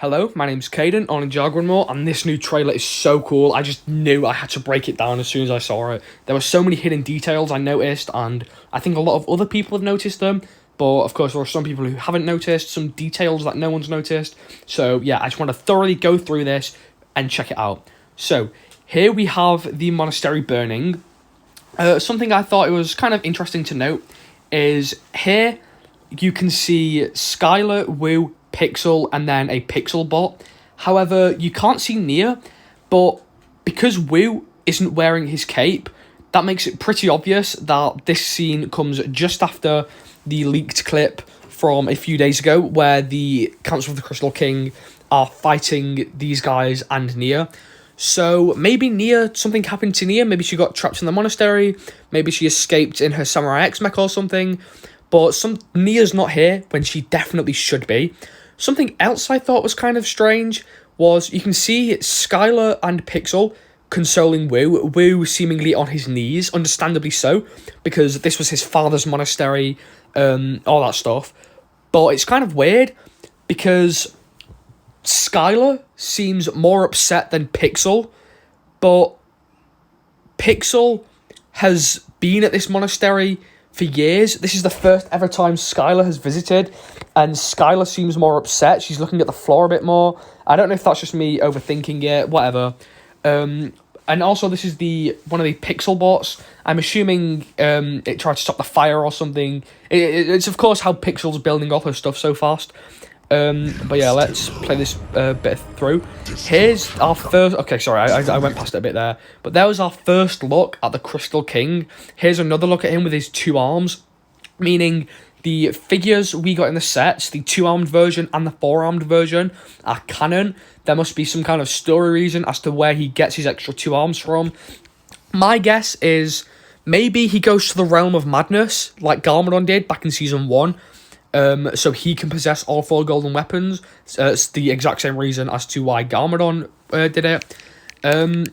Hello, my name's Kayden on Ninjago and more, and this new trailer is so cool. I just knew I had to break it down as soon as I saw it. There were so many hidden details I noticed, and I think a lot of other people have noticed them, but of course there are some people who haven't noticed, some details that no one's noticed. So yeah, I just want to thoroughly go through this and check it out. So, here we have the monastery burning. Something I thought it was kind of interesting to note is here you can see Skylar, Wu, Pixel, and then a Pixel bot. However, you can't see Nia, but because Wu isn't wearing his cape, that makes it pretty obvious that this scene comes just after the leaked clip from a few days ago where the Council of the Crystal King are fighting these guys and Nia. So maybe Nia, something happened to Nia. Maybe she got trapped in the monastery. Maybe she escaped in her Samurai X mech or something. But Nia's not here when she definitely should be. Something else I thought was kind of strange was you can see Skylar and Pixel consoling Wu seemingly on his knees, understandably so, because this was his father's monastery, all that stuff. But it's kind of weird because Skylar seems more upset than Pixel, but Pixel has been at this monastery for years. This is the first ever time Skylar has visited, and Skylar seems more upset. She's looking at the floor a bit more. I don't know if that's just me overthinking it, whatever. And also, this is one of the Pixel bots. I'm assuming it tried to stop the fire or something. It's of course how Pixel's building all her stuff so fast. But yeah, let's play this bit through. Here's our first... Okay, sorry, I went past it a bit there. But that was our first look at the Crystal King. Here's another look at him with his two arms, meaning the figures we got in the sets, the two-armed version and the four-armed version, are canon. There must be some kind of story reason as to where he gets his extra two arms from. My guess is maybe he goes to the realm of madness, like Garmadon did back in Season 1, so he can possess all four golden weapons. It's the exact same reason as to why Garmadon did it. Yeah,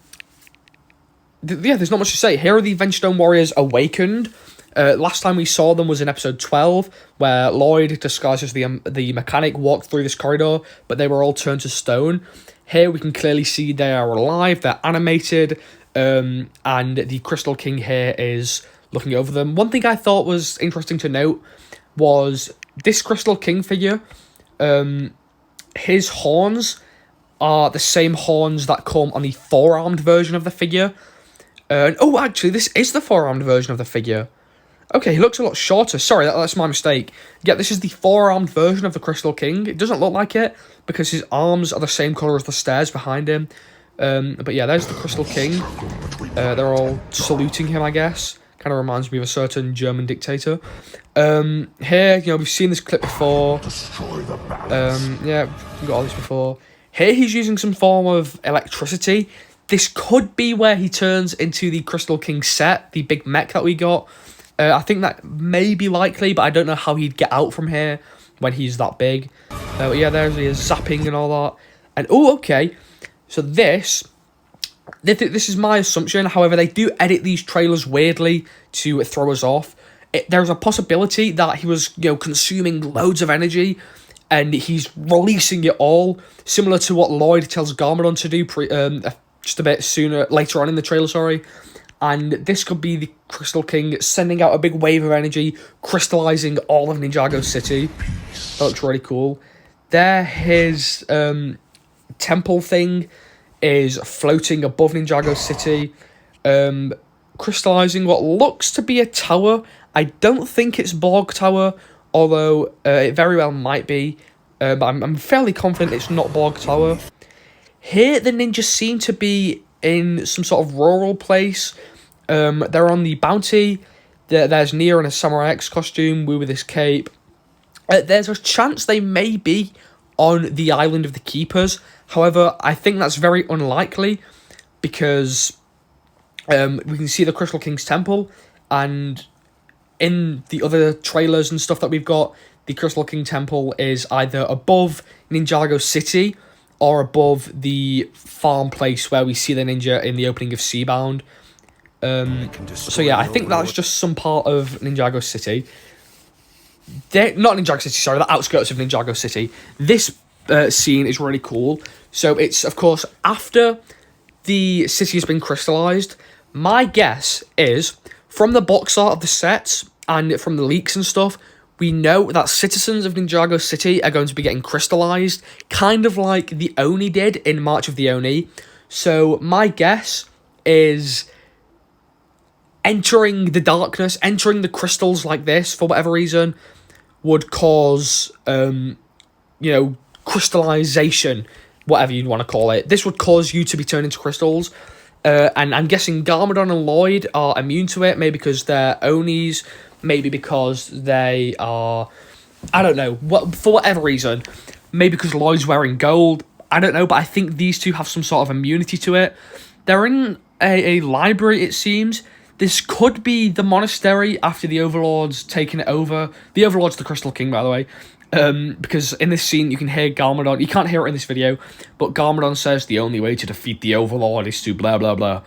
there's not much to say. Here are the Vengestone Warriors awakened. Last time we saw them was in episode 12, where Lloyd, disguised as the mechanic, walked through this corridor, but they were all turned to stone. Here we can clearly see they are alive, they're animated, and the Crystal King here is looking over them. One thing I thought was interesting to note was this Crystal King figure, his horns are the same horns that come on the four-armed version of the figure. Oh, actually, this is the four-armed version of the figure. Okay, he looks a lot shorter. Sorry, that's my mistake. Yeah, this is the four-armed version of the Crystal King. It doesn't look like it because his arms are the same colour as the stairs behind him. But yeah, there's the Crystal King. They're all saluting him, I guess. Kind of reminds me of a certain German dictator. Here, we've seen this clip before. Yeah, we've got all this before. Here he's using some form of electricity. This could be where he turns into the Crystal King set, the big mech that we got. I think that may be likely, but I don't know how he'd get out from here when he's that big. But yeah, there's his zapping and all that. And, oh, okay. So this is my assumption. However, they do edit these trailers weirdly to throw us off. There's a possibility that he was, consuming loads of energy and he's releasing it all, similar to what Lloyd tells Garmadon to do just a bit later on in the trailer, sorry. And this could be the Crystal King sending out a big wave of energy, crystallizing all of Ninjago City. That looks really cool. There, his temple thing is floating above Ninjago City, crystallizing what looks to be a tower. I don't think it's Borg Tower, although it very well might be. But I'm fairly confident it's not Borg Tower. Here, the ninjas seem to be in some sort of rural place. They're on the bounty. There's Nia in a Samurai X costume, Wu with his cape. There's a chance they may be on the island of the Keepers. However, I think that's very unlikely because we can see the Crystal King's temple, and in the other trailers and stuff that we've got, the Crystal King temple is either above Ninjago City or above the farm place where we see the ninja in the opening of Seabound. So yeah, I think that's just some part of Ninjago City. Not Ninjago City, sorry, the outskirts of Ninjago City. This scene is really cool. So it's, of course, after the city has been crystallized. My guess is, from the box art of the sets and from the leaks and stuff, we know that citizens of Ninjago City are going to be getting crystallized, kind of like the Oni did in March of the Oni. So my guess is entering the darkness, entering the crystals like this, for whatever reason, would cause, crystallization, whatever you'd want to call it. This would cause you to be turned into crystals. And I'm guessing Garmadon and Lloyd are immune to it, maybe because they're Onis, maybe because they are, I don't know, for whatever reason. Maybe because Lloyd's wearing gold, I don't know, but I think these two have some sort of immunity to it. They're in a library, it seems. This could be the monastery after the Overlord's taken it over. The Overlord's the Crystal King, by the way. Because in this scene, you can hear Garmadon. You can't hear it in this video, but Garmadon says the only way to defeat the Overlord is to blah, blah, blah.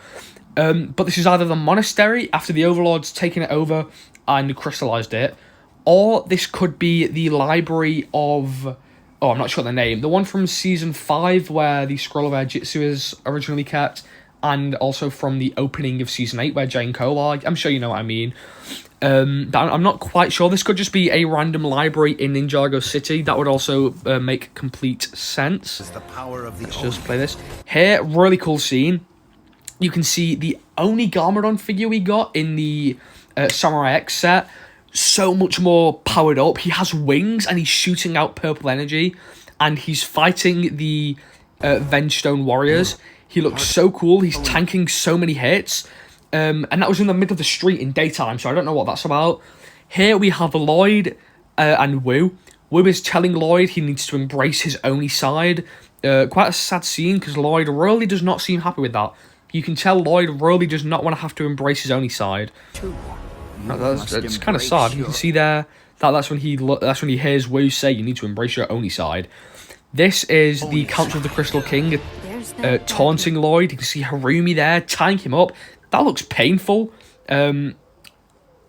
But this is either the monastery after the Overlord's taken it over and crystallized it, or this could be the library of... Oh, I'm not sure the name. The one from Season 5 where the Scroll of Air Jitsu is originally kept, and also from the opening of Season 8 where Jane Cole are. I'm sure you know what I mean. But I'm not quite sure. This could just be a random library in Ninjago City. That would also make complete sense. Let's just play this. Here, really cool scene. You can see the only Garmadon figure we got in the Samurai X set. So much more powered up. He has wings and he's shooting out purple energy. And he's fighting the Vengestone warriors. He looks so cool. He's tanking so many hits. And that was in the middle of the street in daytime, so I don't know what that's about. Here we have Lloyd and Wu. Wu is telling Lloyd he needs to embrace his Oni side. Quite a sad scene, because Lloyd really does not seem happy with that. You can tell Lloyd really does not want to have to embrace his Oni side. That's kind of sad. You can see there that's when he hears Wu say you need to embrace your Oni side. This is the Council of the Crystal King taunting Lloyd. You can see Harumi there tying him up. That looks painful. That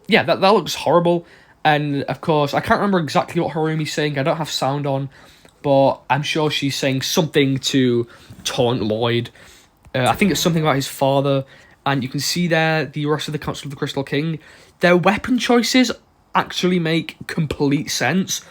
looks horrible. And, of course, I can't remember exactly what Harumi's saying. I don't have sound on. But I'm sure she's saying something to taunt Lloyd. I think it's something about his father. And you can see there the rest of the Council of the Crystal King. Their weapon choices actually make complete sense.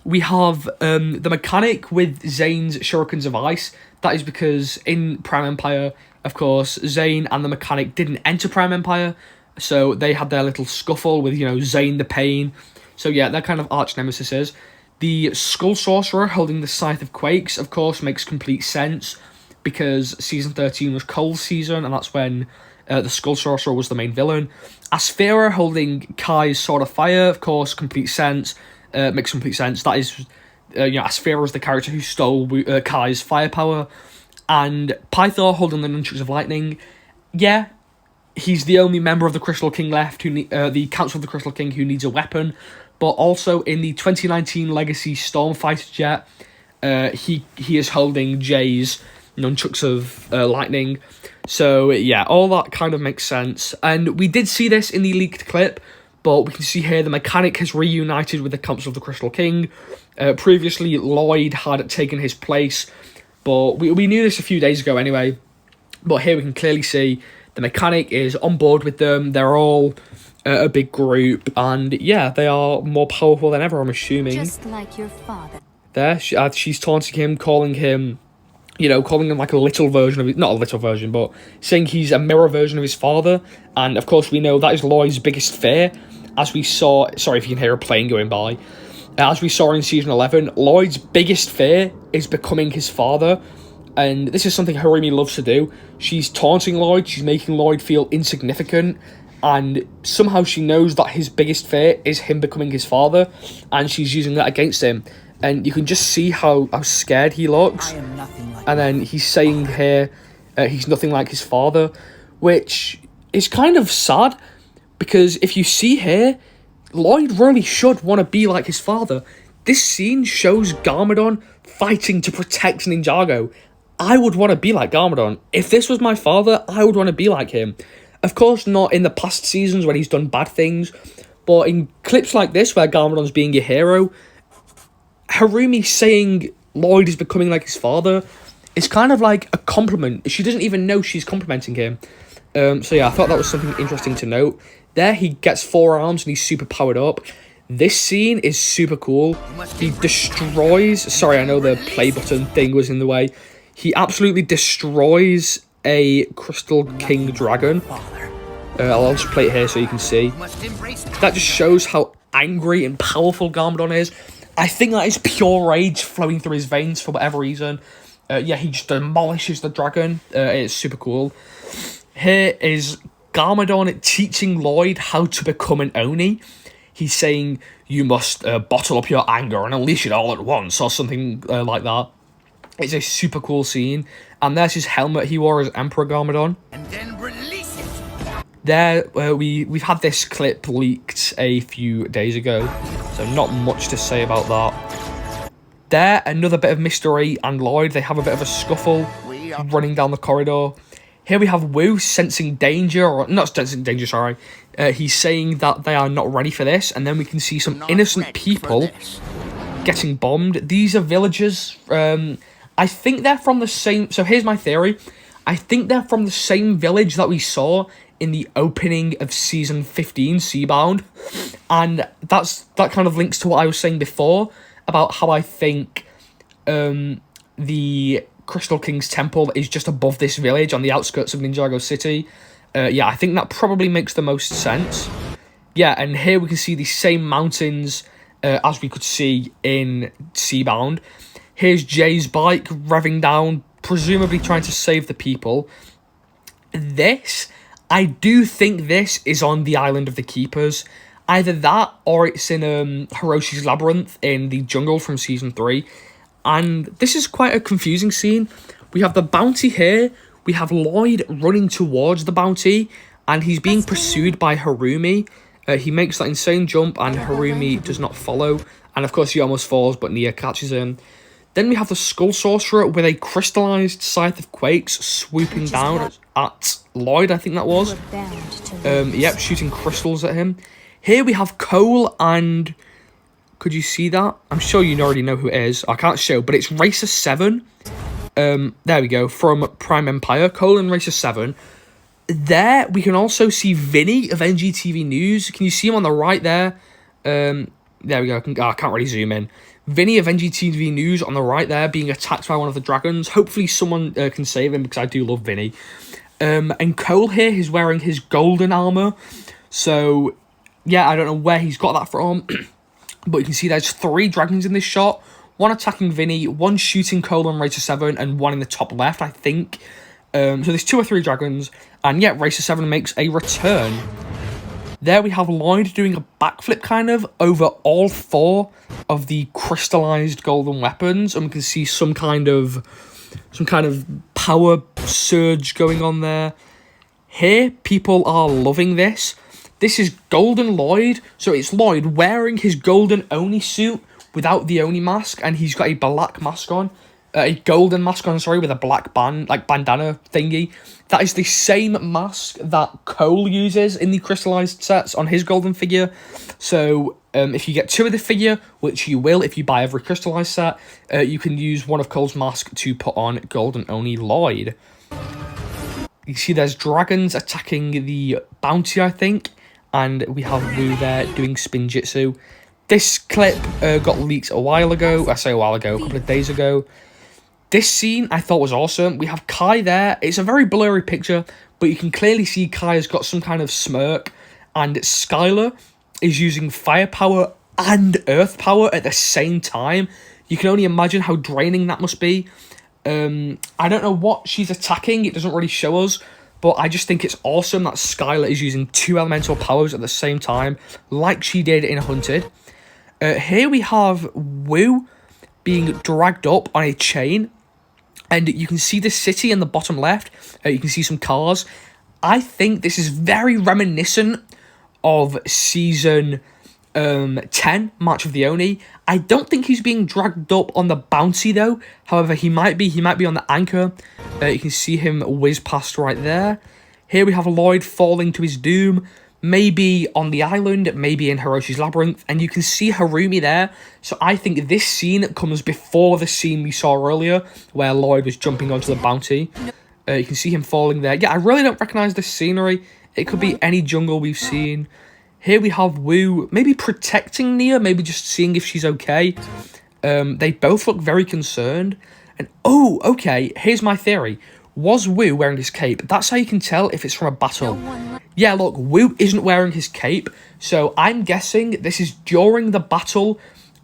We have the mechanic with Zane's Shurikens of Ice. That is because in Prime Empire, of course, Zane and the mechanic didn't enter Prime Empire, so they had their little scuffle with, Zane the Pain. So yeah, they're kind of arch nemesis. The Skull Sorcerer holding the Scythe of Quakes, of course, makes complete sense, because Season 13 was Cold Season, and that's when the Skull Sorcerer was the main villain. Asphera holding Kai's Sword of Fire, of course, complete sense. Makes complete sense. That is, Asphera is the character who stole Kai's firepower. And Pythor holding the Nunchucks of Lightning. Yeah, he's the only member of the Crystal King left, the Council of the Crystal King, who needs a weapon. But also in the 2019 Legacy Stormfighter jet, he is holding Jay's Nunchucks of Lightning. So yeah, all that kind of makes sense. And we did see this in the leaked clip, but we can see here the mechanic has reunited with the Council of the Crystal King. Previously, Lloyd had taken his place, but we knew this a few days ago anyway. But here we can clearly see the mechanic is on board with them. They're all a big group, and yeah, they are more powerful than ever, I'm assuming. Just like your father. There, she's taunting him, calling him like a little version of it. Not a little version, but saying he's a mirror version of his father. And of course, we know that is Lloyd's biggest fear. As we saw, sorry if you can hear a plane going by. As we saw in Season 11, Lloyd's biggest fear is becoming his father. And this is something Harumi loves to do. She's taunting Lloyd, she's making Lloyd feel insignificant. And somehow she knows that his biggest fear is him becoming his father. And she's using that against him. And you can just see how scared he looks. I am nothing like and then he's saying here he's nothing like his father, which is kind of sad, because if you see here, Lloyd really should want to be like his father. This scene shows Garmadon fighting to protect Ninjago. I would want to be like Garmadon. If this was my father, I would want to be like him. Of course, not in the past seasons when he's done bad things, but in clips like this where Garmadon's being a hero, Harumi saying Lloyd is becoming like his father. It's kind of like a compliment. She doesn't even know she's complimenting him. So yeah, I thought that was something interesting to note. There, he gets 4 arms and he's super powered up. This scene is super cool. He destroys... Sorry, I know the play button thing was in the way. He absolutely destroys a Crystal King dragon. I'll just play it here so you can see. That just shows how angry and powerful Garmadon is. I think that is pure rage flowing through his veins for whatever reason. Yeah, he just demolishes the dragon. It's super cool. Here is Garmadon teaching Lloyd how to become an Oni. He's saying, you must bottle up your anger and unleash it all at once, or something like that. It's a super cool scene. And there's his helmet he wore as Emperor Garmadon. And then release it. There, we've had this clip leaked a few days ago, so not much to say about that. There, another bit of mystery, and Lloyd, they have a bit of a scuffle running down the corridor. Here we have Wu sensing danger, or not sensing danger, sorry. He's saying that they are not ready for this, and then we can see some innocent people getting bombed. These are villagers. I think they're from the same... So here's my theory. I think they're from the same village that we saw in the opening of Season 15, Seabound. And that kind of links to what I was saying before about how I think the Crystal King's temple is just above this village on the outskirts of Ninjago City. Yeah, I think that probably makes the most sense. Yeah, and here we can see the same mountains as we could see in Seabound. Here's Jay's bike revving down, presumably trying to save the people. I do think this is on the Island of the Keepers. Either that, or it's in Hiroshi's Labyrinth in the jungle from Season 3. And this is quite a confusing scene. We have the bounty here. We have Lloyd running towards the bounty, and he's being pursued by Harumi. He makes that insane jump, and Harumi does not follow. And of course, he almost falls, but Nia catches him. Then we have the Skull Sorcerer with a crystallized Scythe of Quakes swooping down at Lloyd, I think that was. Yep, shooting crystals at him. Here we have Cole and... Could you see that? I'm sure you already know who it is. I can't show, but it's Racer 7. There we go, from Prime Empire. Cole and Racer 7. There, we can also see Vinny of NGTV News. Can you see him on the right there? There we go. I can't really zoom in. Vinny of NGTV News on the right there being attacked by one of the dragons. Hopefully someone can save him because I do love Vinny. And Cole here, he's wearing his golden armor. So, yeah, I don't know where he's got that from. But you can see there's 3 dragons in this shot. One attacking Vinny, one shooting Cole and Racer 7, and one in the top left, I think. So there's 2 or 3 dragons. And yeah, Racer 7 makes a return. There we have Lloyd doing a backflip kind of over all 4 of the crystallized golden weapons. And we can see some kind of power surge going on there. Here, people are loving this. This is Golden Lloyd. So it's Lloyd wearing his golden Oni suit without the Oni mask. And he's got a black mask on. A golden mask on, sorry, with a black bandana thingy. That is the same mask that Cole uses in the crystallized sets on his golden figure. So, if you get 2 of the figure, which you will if you buy every crystallized set, you can use one of Cole's masks to put on Golden Oni Lloyd. You see there's dragons attacking the bounty, I think. And we have Wu there doing spin jitsu. This clip got leaked a while ago. I say a while ago, a couple of days ago. This scene I thought was awesome. We have Kai there. It's a very blurry picture, but you can clearly see Kai has got some kind of smirk. And Skylar is using firepower and earth power at the same time. You can only imagine how draining that must be. I don't know what she's attacking. It doesn't really show us. But I just think it's awesome that Skylar is using 2 elemental powers at the same time, like she did in Hunted. Here we have Wu being dragged up on a chain. And you can see the city in the bottom left. You can see some cars. I think this is very reminiscent of Season 10, March of the Oni. I don't think he's being dragged up on the bouncy, though. However, he might be. He might be on the anchor. You can see him whiz past right there. Here we have Lloyd falling to his doom. maybe on the island, maybe in Hiroshi's labyrinth, and you can see Harumi there. So I think this scene comes before the scene we saw earlier, where Lloyd was jumping onto the bounty. You can see him falling there. Yeah, I really don't recognise this scenery. It could be any jungle we've seen. Here we have Wu, maybe protecting Nia, maybe just seeing if she's okay. They both look very concerned. And, oh, okay, here's my theory. Was Wu wearing his cape? That's how you can tell if it's from a battle. Yeah, look, Wu isn't wearing his cape, so I'm guessing this is during the battle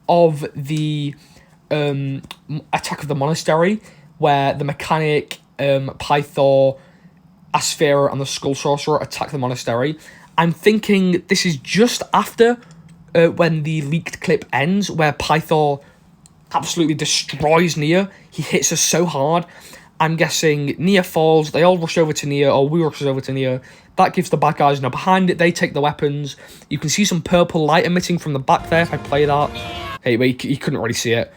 of the attack of the monastery, where the mechanic, Pythor, Asphera, and the Skull Sorcerer attack the monastery. I'm thinking this is just after when the leaked clip ends, where Pythor absolutely destroys Nia. He hits her so hard. I'm guessing Nia falls, they all rush over to Nia, or Wu rushes over to Nia. That gives the bad guys an upper hand. They take the weapons. You can see some purple light emitting from the back there if I play that. Hey, wait, you couldn't really see it.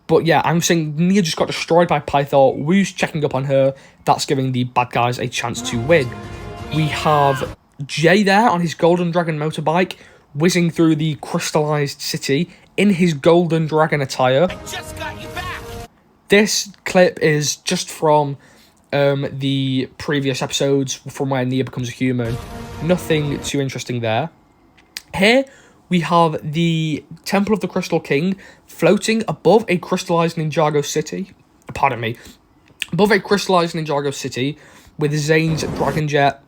But yeah, I'm saying Nia just got destroyed by Pythor. Wu's checking up on her. That's giving the bad guys a chance to win. We have Jay there on his Golden Dragon motorbike, whizzing through the crystallized city in his Golden Dragon attire. I just got you back. This clip is just from the previous episodes, from where Nia becomes a human. Nothing too interesting there. Here we have the Temple of the Crystal King floating above a crystallized Ninjago city. Pardon me. Above a crystallized Ninjago city with Zane's Dragon Jet,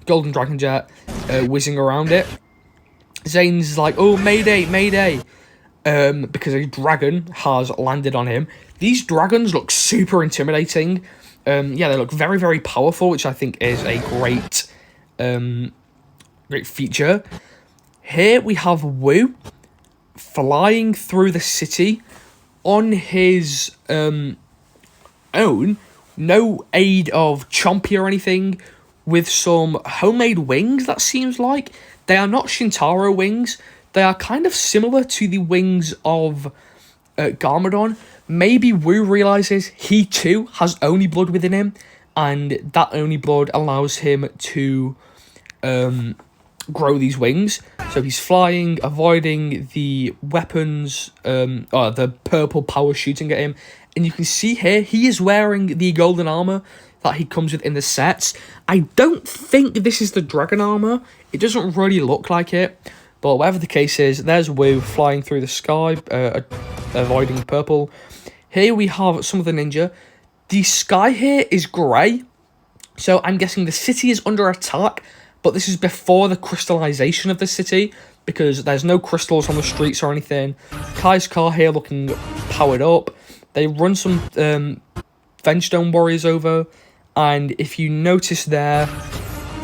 Golden Dragon Jet, whizzing around it. Zane's like, oh, mayday, mayday. Because a dragon has landed on him. These dragons look super intimidating. Yeah, they look very, very powerful, which I think is a great, great feature. Here we have Wu flying through the city on his own. No aid of Chompy or anything, with some homemade wings, that seems like. They are not Shintaro wings. They are kind of similar to the wings of Garmadon. Maybe Wu realises he too has Oni blood within him, and that Oni blood allows him to grow these wings. So he's flying, avoiding the weapons, or the purple power shooting at him. And you can see here, he is wearing the golden armour that he comes with in the sets. I don't think this is the dragon armour. It doesn't really look like it. But whatever the case is, there's Wu flying through the sky, avoiding purple. Here we have some of the ninja. The sky here is grey, so I'm guessing the city is under attack, but this is before the crystallization of the city, because there's no crystals on the streets or anything. Kai's car here looking powered up. They run some Vengestone warriors over, and if you notice there,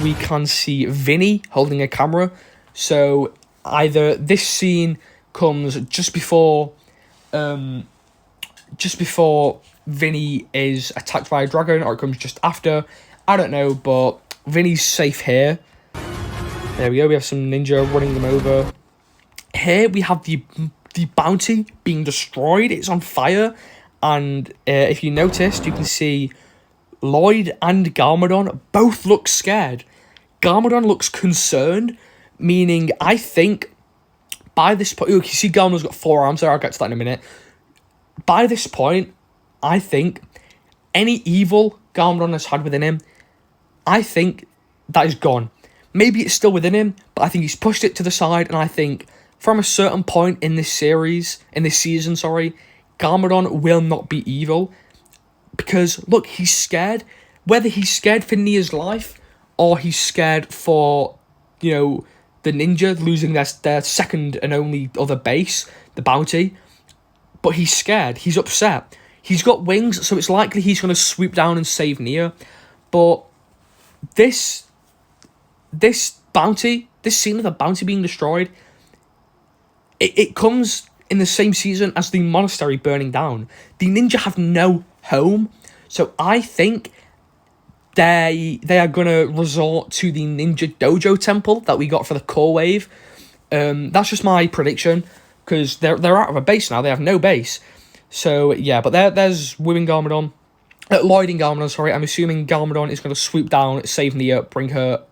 we can see Vinny holding a camera. So either this scene comes just before Vinny is attacked by a dragon, or it comes just after. I don't know, but Vinny's safe here. There we go, we have some ninja running them over. Here we have the bounty being destroyed. It's on fire, and if you noticed, you can see Lloyd and Garmadon both look scared. Garmadon looks concerned, meaning I think by this point, you see Garmadon's got 4 arms there, I'll get to that in a minute. By this point, I think any evil Garmadon has had within him, I think that is gone. Maybe it's still within him, but I think he's pushed it to the side, and I think from a certain point in this season, Garmadon will not be evil. Because, look, he's scared. Whether he's scared for Nia's life, or he's scared for, the ninja losing their second and only other base, the bounty. But he's scared. He's upset. He's got wings, so it's likely he's going to swoop down and save Nia. But this bounty, this scene of the bounty being destroyed, it comes in the same season as the monastery burning down. The ninja have no home, so I think they are going to resort to the Ninja Dojo temple that we got for the core wave. That's just my prediction, because they're out of a base now. They have no base. So, yeah, but there's Wu and Garmadon. Lloyd and Garmadon, sorry. I'm assuming Garmadon is going to swoop down, save Nia, bring her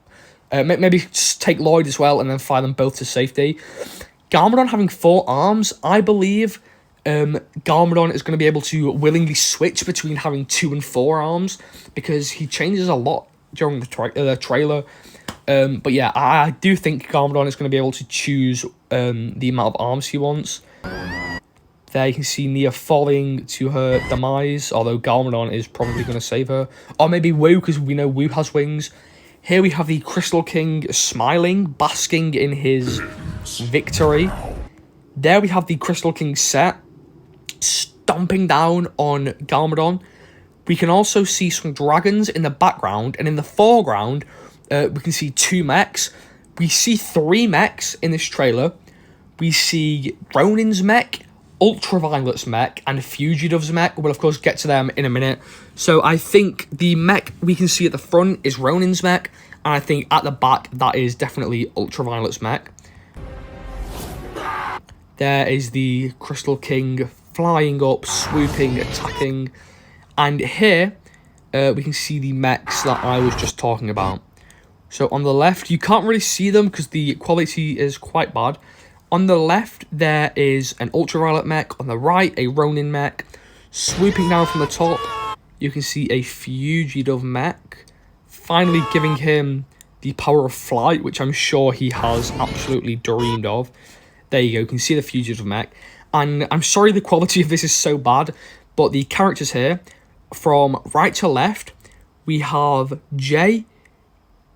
Maybe just take Lloyd as well and then fire them both to safety. Garmadon having 4 arms, I believe Garmadon is going to be able to willingly switch between having 2 and 4 arms because he changes a lot during the trailer. But yeah, I do think Garmadon is going to be able to choose the amount of arms he wants. There you can see Nia falling to her demise, although Garmadon is probably going to save her. Or maybe Wu, because we know Wu has wings. Here we have the Crystal King smiling, basking in his victory. There we have the Crystal King set, stomping down on Garmadon. We can also see some dragons in the background, and in the foreground, we can see 2 mechs. We see 3 mechs in this trailer. We see Ronin's mech, Ultraviolet's mech, and Fugitive's mech. We'll, of course, get to them in a minute. So I think the mech we can see at the front is Ronin's mech, and I think at the back, that is definitely Ultraviolet's mech. There is the Crystal King flying up, swooping, attacking. And here, we can see the mechs that I was just talking about. So on the left, you can't really see them because the quality is quite bad. On the left, there is an Ultraviolet mech. On the right, a Ronin mech. Swooping down from the top, you can see a Fugitive mech. Finally giving him the power of flight, which I'm sure he has absolutely dreamed of. There you go, you can see the Fugitive mech. And I'm sorry the quality of this is so bad, but the characters here, from right to left, we have Jay,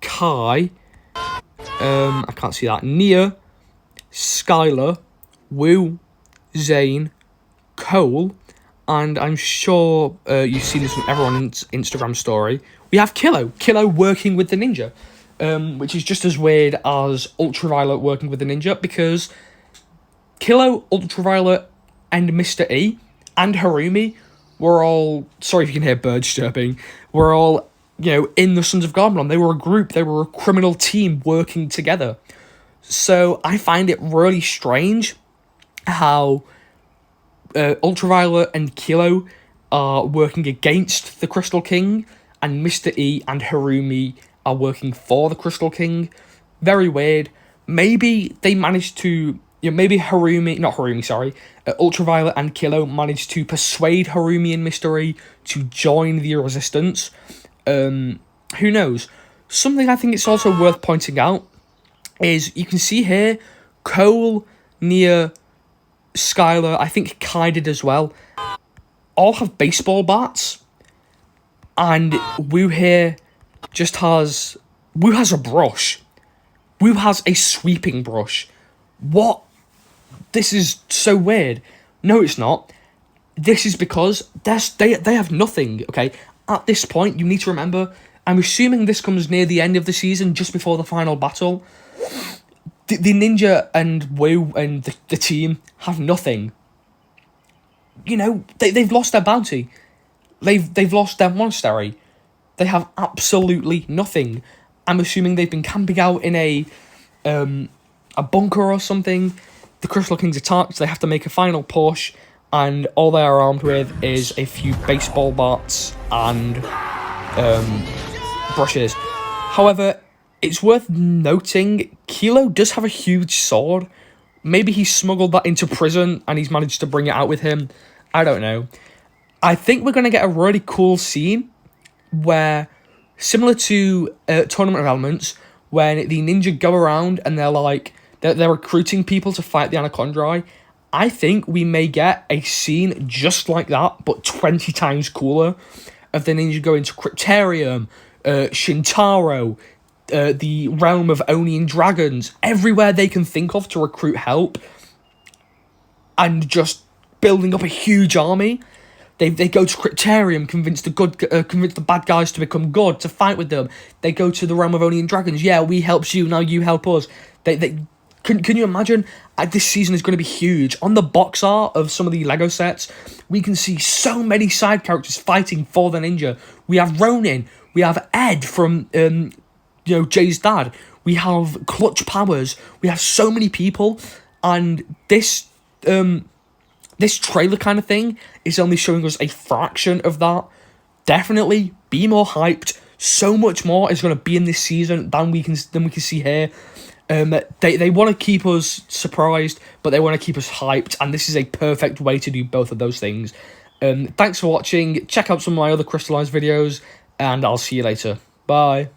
Kai, I can't see that, Nia, Skylar, Wu, Zane, Cole, and I'm sure you've seen this from everyone's Instagram story. We have Kilo working with the ninja, which is just as weird as Ultraviolet working with the ninja, because Kilo, Ultraviolet, and Mr. E, and Harumi were all, sorry if you can hear birds chirping, were all, in the Sons of Garmadon. They were a group, they were a criminal team working together. So I find it really strange how Ultraviolet and Kilo are working against the Crystal King, and Mr. E and Harumi are working for the Crystal King. Very weird. Maybe they managed to, maybe Ultraviolet and Kilo managed to persuade Harumi and Mr. E to join the Resistance. Who knows? Something I think it's also worth pointing out is you can see here Cole, Nia, Skylar, I think Kai did as well, all have baseball bats, and Wu here Wu has a brush. Wu has a sweeping brush. What? This is so weird. No, it's not. This is because they have nothing, okay? At this point, you need to remember, I'm assuming this comes near the end of the season, just before the final battle. The ninja and Wu and the team have nothing. They've lost their bounty. They've lost their monastery. They have absolutely nothing. I'm assuming they've been camping out in a bunker or something. The Crystal King's attacked. They have to make a final push, and all they are armed with is a few baseball bats and brushes. However, it's worth noting, Kilo does have a huge sword. Maybe he smuggled that into prison and he's managed to bring it out with him. I don't know. I think we're going to get a really cool scene where, similar to Tournament of Elements, when the ninja go around and they're recruiting people to fight the Anacondrae. I think we may get a scene just like that, but 20 times cooler, of the ninja going to Cryptarium, Shintaro, the realm of Oni and dragons, everywhere they can think of to recruit help, and just building up a huge army. They go to Cryptarium, convince the bad guys to become good, to fight with them. They go to the realm of Oni and dragons. Yeah, we helped you, now you help us. Can you imagine? This season is going to be huge. On the box art of some of the Lego sets, we can see so many side characters fighting for the ninja. We have Ronin. We have Ed from Jay's dad. We have Clutch Powers. We have so many people, and this trailer kind of thing is only showing us a fraction of that. Definitely be more hyped. so much more is going to be in this season than we can see here. They want to keep us surprised, but they want to keep us hyped, and this is a perfect way to do both of those things. Thanks for watching. Check out some of my other crystallized videos, and I'll see you later. Bye.